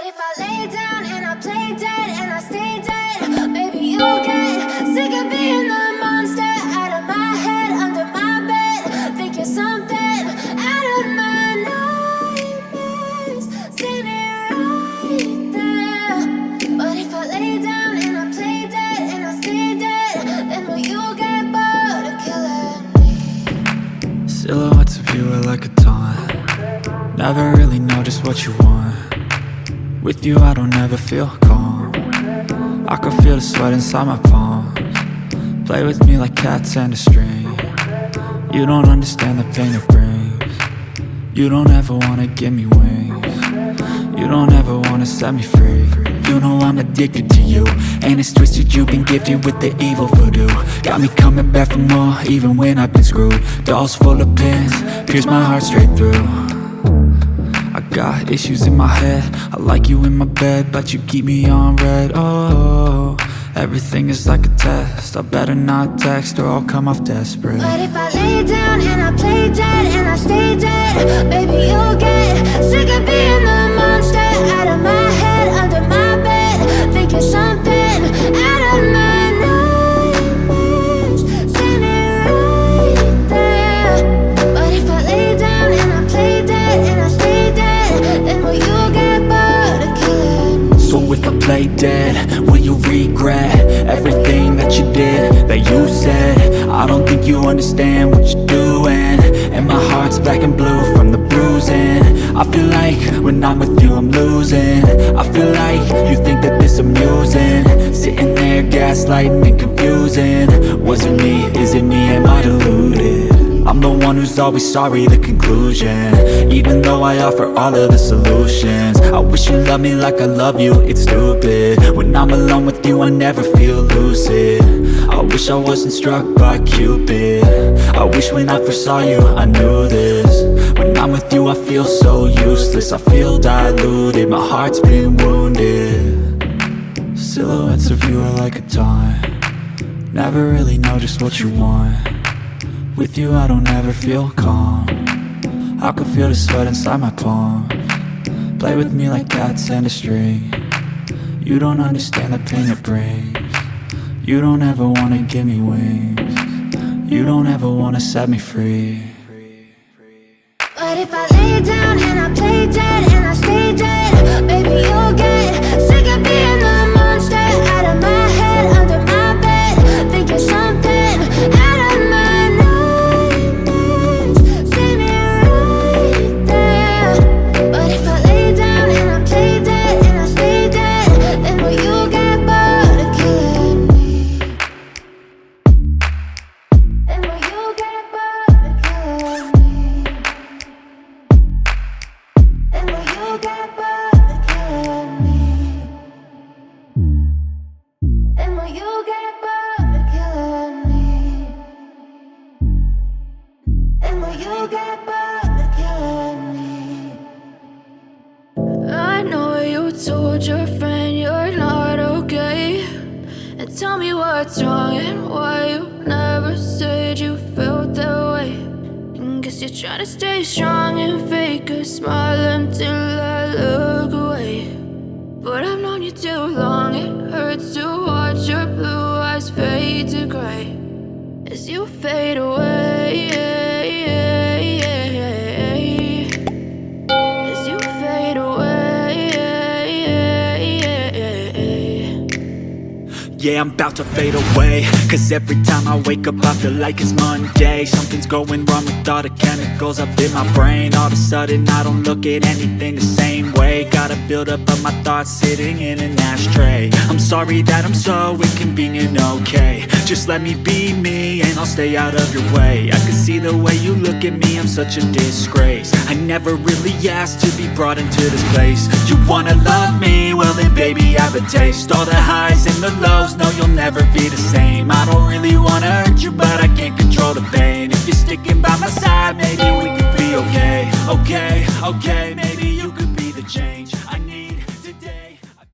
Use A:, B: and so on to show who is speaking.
A: if I lay down and I play dead and I stay dead, maybe you'll get sick of being the monster out of my head, under my bed. Think you're something out of my nightmares, standing right there. But if I lay down and I play dead and I stay dead, then will you get bored of killing me?
B: Silhouettes of you are like a taunt. Never really know just what you want. With you I don't ever feel calm. I can feel the sweat inside my palms. Play with me like cats and a string. You don't understand the pain it brings. You don't ever wanna give me wings. You don't ever wanna set me free. You know I'm addicted to you, and it's twisted, you've been gifted with the evil voodoo. Got me coming back for more, even when I've been screwed. Dolls full of pins, pierce my heart straight through. I got issues in my head, I like you in my bed, but you keep me on red. Oh, everything is like a test. I better not text or I'll come off desperate.
A: But if I lay down and I play dead and I stay dead, baby you'll get sick of being the monster out of my head, under my bed. Think you're something out of my nightmares, standing right there. But if I lay down and I play dead and I stay dead, then will you get bored of killing me?
B: So if I play dead, will you regret everything that you did, that you said? I don't think you understand what you're doing, and my heart's black and blue from the bruising. I feel like when I'm with you I'm losing. I feel like you think that this amusing, sitting there gaslighting and confusing. Was it me? Is it me? Am I deluded? I'm the one who's always sorry, the conclusion, even though I offer all of the solutions. I wish you loved me like I love you, it's stupid. When I'm alone with you I never feel lucid. I wish I wasn't struck by Cupid. I wish when I first saw you I knew this. When I'm with you I feel so useless, I feel diluted, my heart's been wounded. Silhouettes of you are like a taunt. Never really know just what you want. With you I don't ever feel calm. I can feel the sweat inside my palms. Play with me like cats and a string. You don't understand the pain it brings. You don't ever wanna give me wings. You don't ever wanna set me free.
A: But if I lay down and I play dead and I stay dead, baby you'll get sick of being the monster out of my head, under my bed. Think you're something out of my nightmares, standing right there. But if I lay down and I play dead and I stay dead, then will you get bored of killing me? Then will you get bored of killing me? Then will you get bored of killing me? Then will you get bored of killing me? Then will you get bored of killing me?
C: I know you told your friend you're not okay, and tell me what's wrong and why you never said you felt that way. And guess you're trying to stay strong and fake a smile until I look away. But I've known you too long, it hurts to watch your blue eyes fade to gray as you fade away. As you fade away.
B: Yeah, I'm about to fade away, cause every time I wake up I feel like it's Monday. Something's going wrong with all the chemicals up in my brain. All of a sudden I don't look at anything the same way. Gotta build up of my thoughts sitting in an ashtray. I'm sorry that I'm so inconvenient, okay. Just let me be me and I'll stay out of your way. I can see the way you look at me, I'm such a disgrace. I never really asked to be brought into this place. You wanna love me? Well then baby I have a taste. All the highs and the lows, no you'll never be the same. I don't really wanna hurt you but I can't control the pain. If you're sticking by my side maybe we could be okay. Okay, okay.